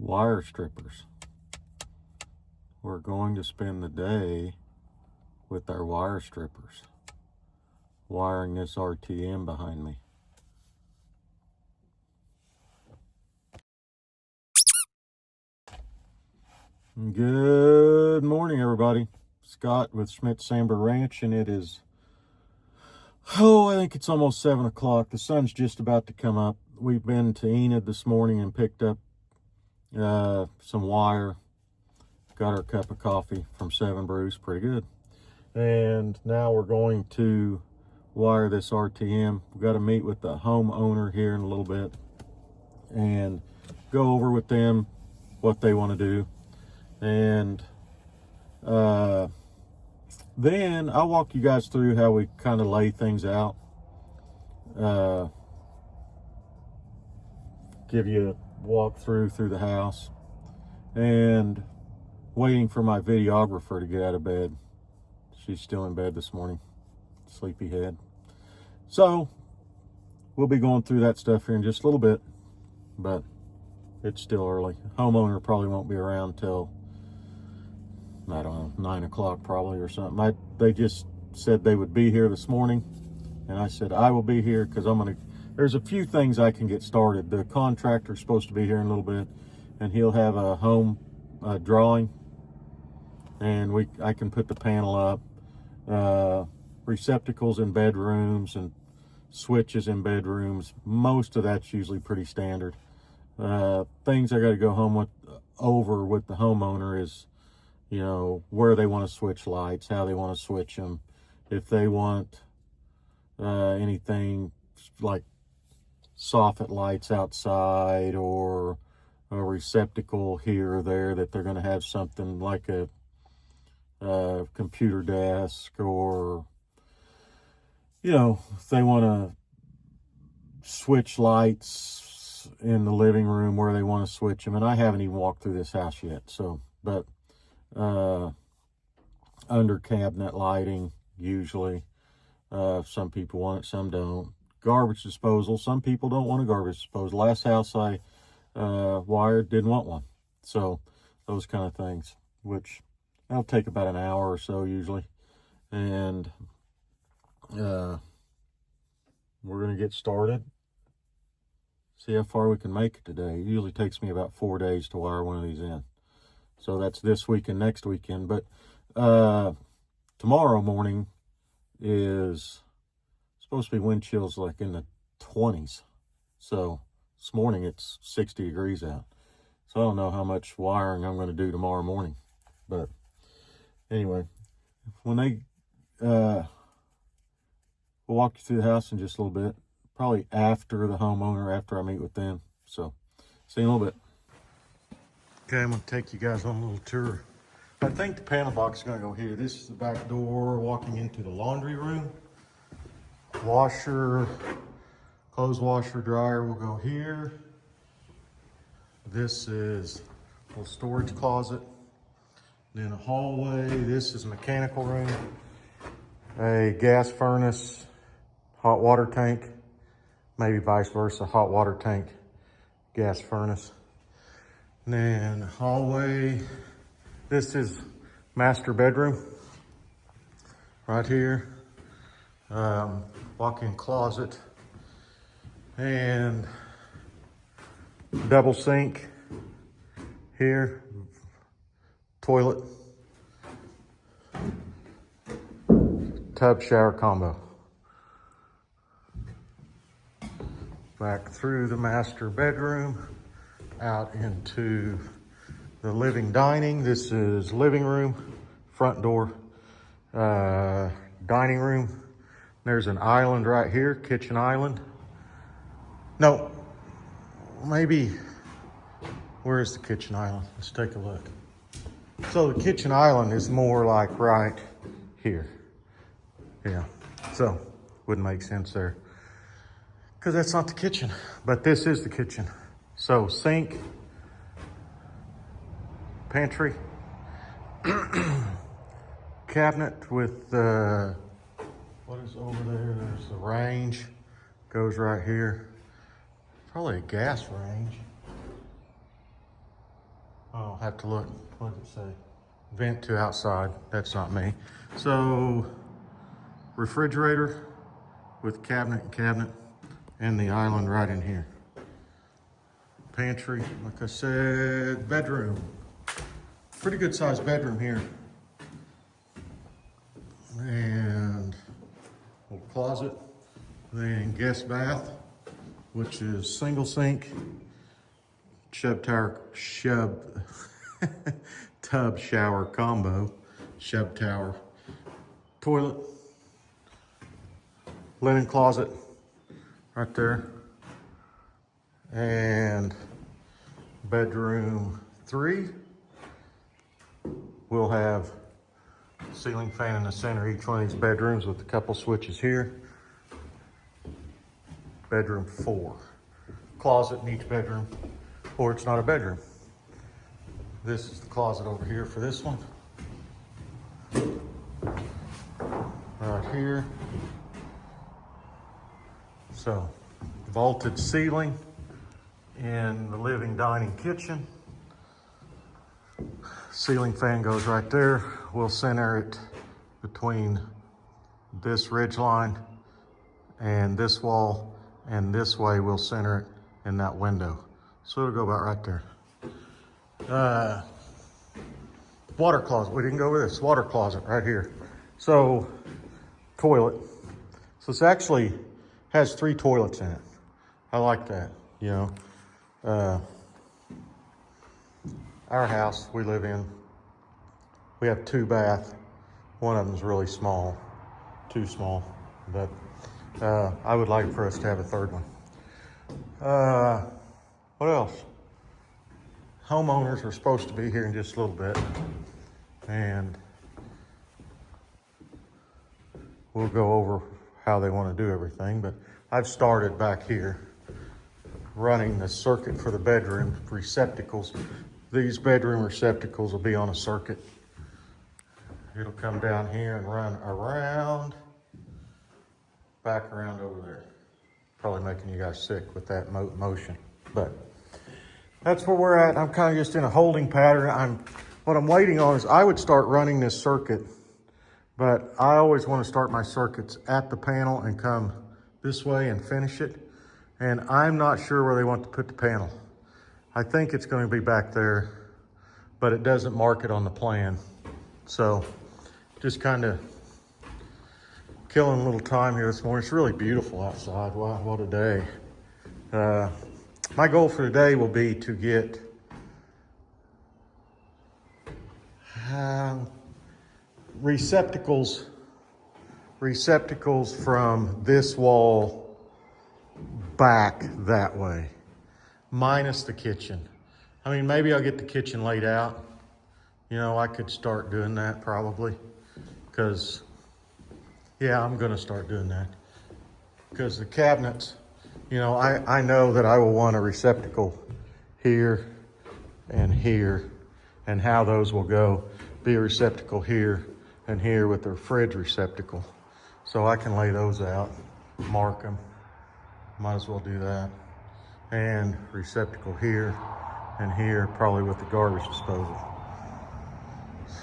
wire strippers. We're going to spend the day with our wire strippers, wiring this RTM behind me. Good morning, everybody. Scott with Schmidt-Samber Ranch, and it is, I think it's almost 7 o'clock. The sun's just about to come up. We've been to Enid this morning and picked up some wire. Got our cup of coffee from 7 Brews, pretty good. And now we're going to wire this RTM. We've got to meet with the homeowner here in a little bit and go over with them what they want to do. And then I'll walk you guys through how we kind of lay things out. Give you a walk through the house. And waiting for my videographer to get out of bed. She's still in bed this morning, sleepy head. So we'll be going through that stuff here in just a little bit, but it's still early. Homeowner probably won't be around till, I don't know, 9 o'clock probably or something. They just said they would be here this morning, and I said I will be here because there's a few things I can get started. The contractor's supposed to be here in a little bit, and he'll have a home drawing, and I can put the panel up. Receptacles in bedrooms and switches in bedrooms. Most of that's usually pretty standard. Things I got to go over with the homeowner is, you know, where they want to switch lights, how they want to switch them, if they want anything like soffit lights outside or a receptacle here or there, that they're going to have something like a computer desk, or, you know, if they want to switch lights in the living room, where they want to switch them. And I haven't even walked through this house yet, so, but under cabinet lighting usually. Some people want it, some don't. Garbage disposal, some people don't want a garbage disposal. Last house I wired didn't want one. So those kind of things, which that'll take about an hour or so usually. And we're going to get started. See how far we can make it today. It usually takes me about 4 days to wire one of these in. So that's this week and next weekend. But tomorrow morning is supposed to be wind chills like in the 20s. So this morning it's 60 degrees out. So I don't know how much wiring I'm going to do tomorrow morning. But anyway, when we'll walk you through the house in just a little bit. Probably after the homeowner, after I meet with them. So see you in a little bit. Okay, I'm going to take you guys on a little tour. I think the panel box is going to go here. This is the back door walking into the laundry room. Washer, clothes washer, dryer will go here. This is a little storage closet. Then a hallway. This is a mechanical room. A gas furnace, hot water tank, maybe vice versa, hot water tank, gas furnace. And then hallway. This is master bedroom right here. Walk-in closet and double sink here, toilet, tub shower combo. Back through the master bedroom, out into the living dining. This is living room, front door, dining room. There's an island right here, kitchen island. No, maybe, where is the kitchen island? Let's take a look. So the kitchen island is more like right here. Yeah, so wouldn't make sense there, because that's not the kitchen, but this is the kitchen. So sink, pantry, cabinet with what is over there? There's the range, goes right here. Probably a gas range. I'll have to look. What does it say? Vent to outside. That's not me. So, refrigerator with cabinet and cabinet, and the island right in here. Pantry, like I said, bedroom. Pretty good sized bedroom here. And a little closet. Then guest bath, which is single sink, tub shower combo, shub tower, toilet, linen closet right there, and bedroom 3 will have ceiling fan in the center, each one of these bedrooms with a couple switches here. Bedroom 4, closet in each bedroom, or it's not a bedroom. This is the closet over here for this one. Right here. So, vaulted ceiling in the living, dining, kitchen. Ceiling fan goes right there. We'll center it between this ridge line and this wall, and this way we'll center it in that window. So it'll go about right there. Water closet, we didn't go over this. Water closet right here. So, toilet. So this actually has 3 toilets in it. I like that, you know. Our house we live in, we have 2 bath. One of them's really small, too small, but I would like for us to have a 3rd one. What else? Homeowners are supposed to be here in just a little bit, and we'll go over how they want to do everything, but I've started back here running the circuit for the bedroom receptacles. These bedroom receptacles will be on a circuit. It'll come down here and run around, back around over there. Probably making you guys sick with that motion, but that's where we're at. I'm kind of just in a holding pattern. What I'm waiting on is I would start running this circuit, but I always want to start my circuits at the panel and come this way and finish it. And I'm not sure where they want to put the panel. I think it's going to be back there, but it doesn't mark it on the plan. So just kind of killing a little time here this morning. It's really beautiful outside. Wow, what a day. My goal for today will be to get receptacles from this wall back that way, minus the kitchen. I mean, maybe I'll get the kitchen laid out. You know, I could start doing that probably, because, yeah, I'm gonna start doing that. Because the cabinets, you know, I know that I will want a receptacle here and here, and how those will go. Be a receptacle here and here with their fridge receptacle. So I can lay those out, mark them. Might as well do that. And receptacle here and here, probably with the garbage disposal.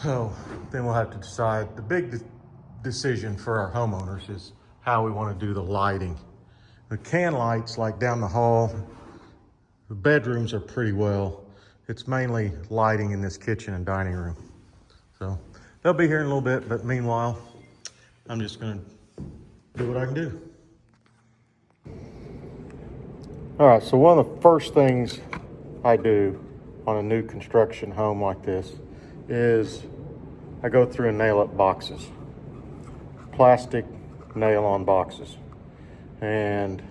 So then we'll have to decide. The big decision for our homeowners is how we want to do the lighting. The can lights, like down the hall, the bedrooms are pretty well. It's mainly lighting in this kitchen and dining room. So they'll be here in a little bit, but meanwhile, I'm just gonna do what I can do. All right, so one of the first things I do on a new construction home like this is I go through and nail up boxes. Plastic nail-on boxes. And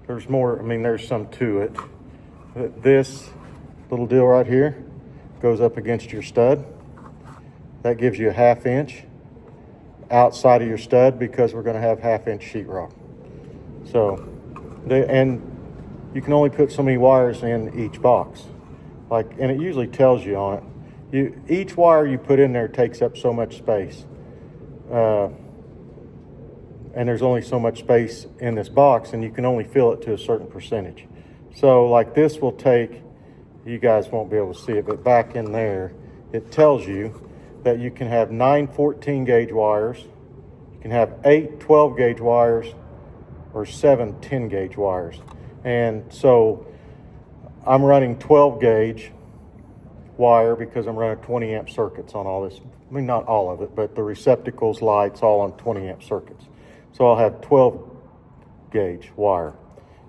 there's more, I mean, there's some to it. This little deal right here goes up against your stud. That gives you a 1/2 inch outside of your stud, because we're going to have 1/2 inch sheetrock. So, and you can only put so many wires in each box. And it usually tells you on it. Each wire you put in there takes up so much space. And there's only so much space in this box, and you can only fill it to a certain percentage. So like this will take, you guys won't be able to see it, but back in there, it tells you that you can have 9 14 gauge wires, you can have 8 12 gauge wires, or 7 10 gauge wires. And so I'm running 12 gauge wire because I'm running 20 amp circuits on all this. I mean, not all of it, but the receptacles, lights, all on 20 amp circuits. So I'll have 12 gauge wire,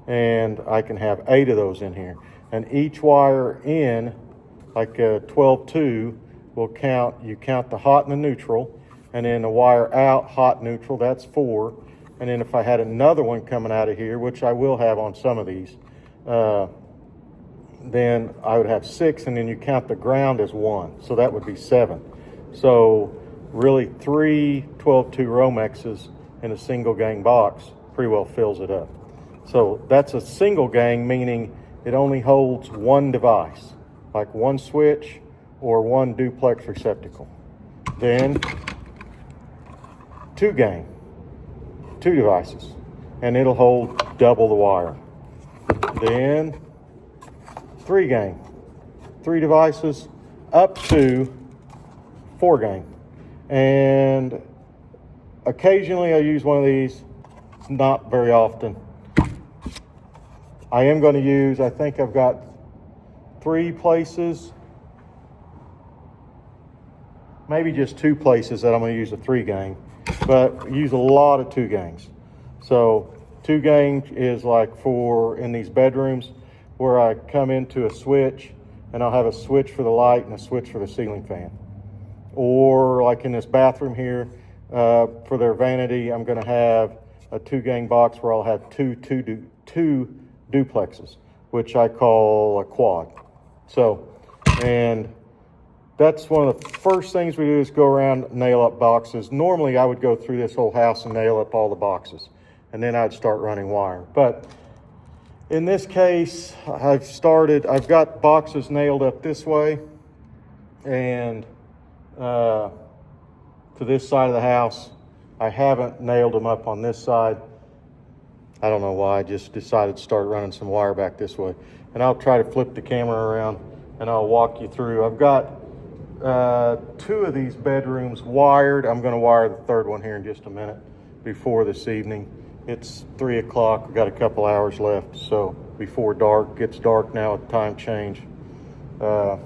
and I can have 8 of those in here. And each wire in, like a 12-2, will count, you count the hot and the neutral, and then the wire out, hot, neutral, that's 4. And then if I had another one coming out of here, which I will have on some of these, then I would have 6, and then you count the ground as 1. So that would be 7. So really 3 12-2 Romexes in a single gang box pretty well fills it up. So that's a single gang, meaning it only holds one device, like one switch or one duplex receptacle. Then 2 gang, 2 devices, and it'll hold double the wire. Then 3 gang, 3 devices, up to 4 gang. And occasionally I use one of these, not very often. I am going to use, I think I've got 3 places, maybe just 2 places that I'm going to use a 3 gang, but use a lot of 2 gangs. So 2 gang is like for in these bedrooms where I come into a switch and I'll have a switch for the light and a switch for the ceiling fan. Or like in this bathroom here, for their vanity, I'm going to have a 2 gang box where I'll have two duplexes, which I call a quad. So, and that's one of the first things we do is go around, nail up boxes. Normally I would go through this whole house and nail up all the boxes, and then I'd start running wire. But in this case, I've got boxes nailed up this way and to this side of the house. I haven't nailed them up on this side. I don't know why, I just decided to start running some wire back this way. And I'll try to flip the camera around and I'll walk you through. I've got 2 of these bedrooms wired. I'm gonna wire the 3rd one here in just a minute before this evening. It's 3 o'clock, we've got a couple hours left. So before dark, gets dark now with time change. I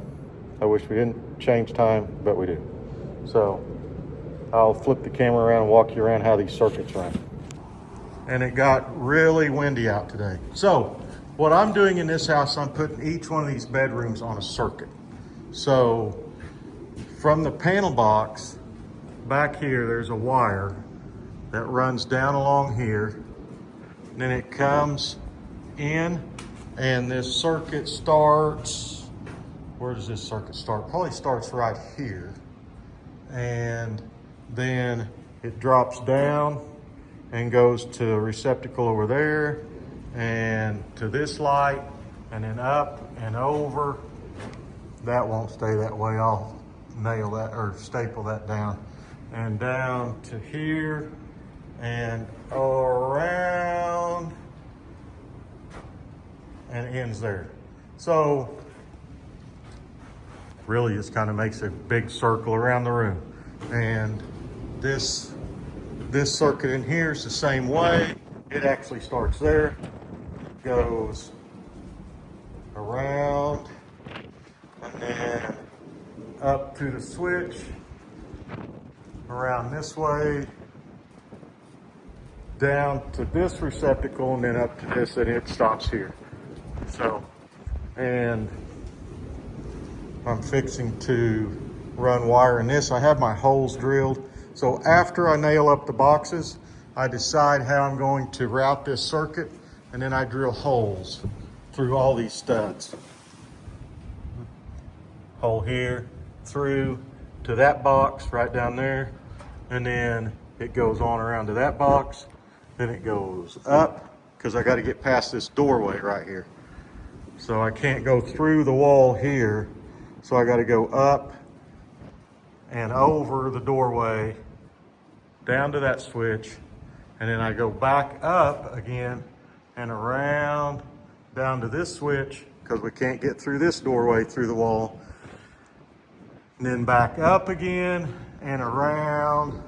wish we didn't change time, but we do. So I'll flip the camera around and walk you around how these circuits run. And it got really windy out today. So what I'm doing in this house, I'm putting each one of these bedrooms on a circuit. So from the panel box back here, there's a wire that runs down along here. Then it comes in and this circuit starts, where does this circuit start? Probably starts right here. And then it drops down and goes to a receptacle over there and to this light, and then up and over. That won't stay that way. I'll nail that or staple that down, and down to here and around and ends there. So really just kind of makes a big circle around the room. And this circuit in here is the same way. It actually starts there, goes around, and then up to the switch, around this way, down to this receptacle, and then up to this, and it stops here. So, and I'm fixing to run wire in this. I have my holes drilled. So after I nail up the boxes, I decide how I'm going to route this circuit, and then I drill holes through all these studs. Hole here, through to that box right down there, and then it goes on around to that box, then it goes up, because I got to get past this doorway right here. So I can't go through the wall here, so I got to go up and over the doorway, down to that switch, and then I go back up again and around down to this switch, because we can't get through this doorway through the wall. And then back up again and around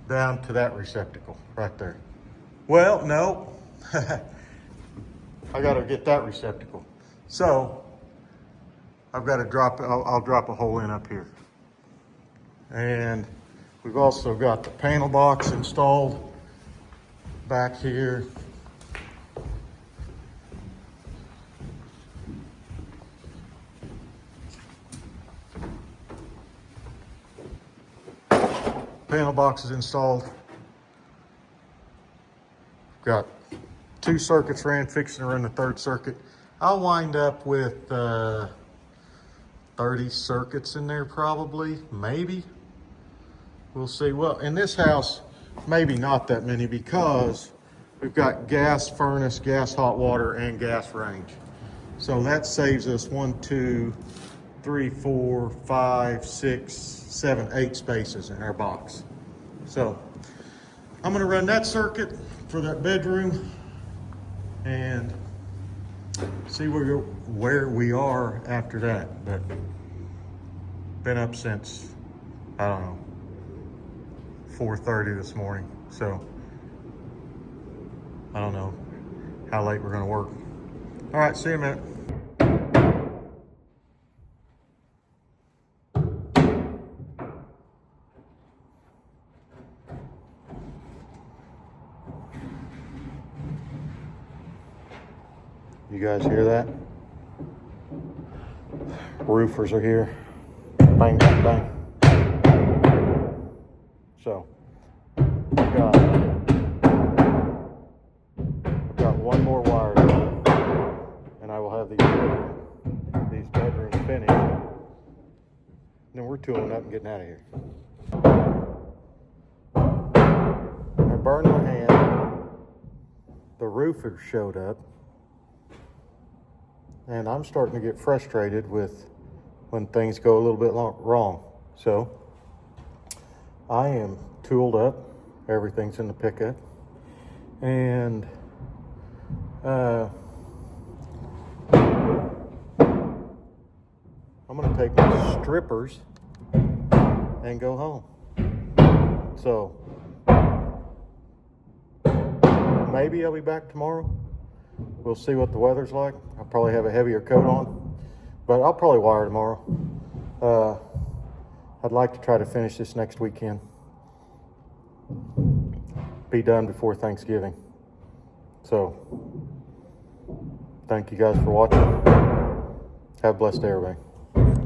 down to that receptacle right there. Well, no, I got to get that receptacle. So I've got to drop, I'll drop a hole in up here. And we've also got the panel box installed back here. Panel box is installed. Got 2 circuits ran, fixing to run the 3rd circuit. I'll wind up with 30 circuits in there probably, maybe. We'll see. Well, in this house, maybe not that many because we've got gas furnace, gas hot water, and gas range. So that saves us 1, 2, 3, 4, 5, 6, 7, 8 spaces in our box. So I'm gonna run that circuit for that bedroom and see where we are after that. But been up since, I don't know, 4:30 this morning. So I don't know how late we're gonna work. All right, see you in a minute. You guys hear that? Roofers are here. Bang, bang, bang. So, I've got one more wire to run, and I will have these bedrooms finished. And then we're tooling up and getting out of here. I burned my hand. The roofer showed up. And I'm starting to get frustrated with when things go a little bit wrong. So I am tooled up. Everything's in the pickup. And I'm gonna take my strippers and go home. So maybe I'll be back tomorrow. We'll see what the weather's like. I'll probably have a heavier coat on, but I'll probably wire tomorrow. I'd like to try to finish this next weekend. Be done before Thanksgiving. So, thank you guys for watching. Have a blessed day, everybody.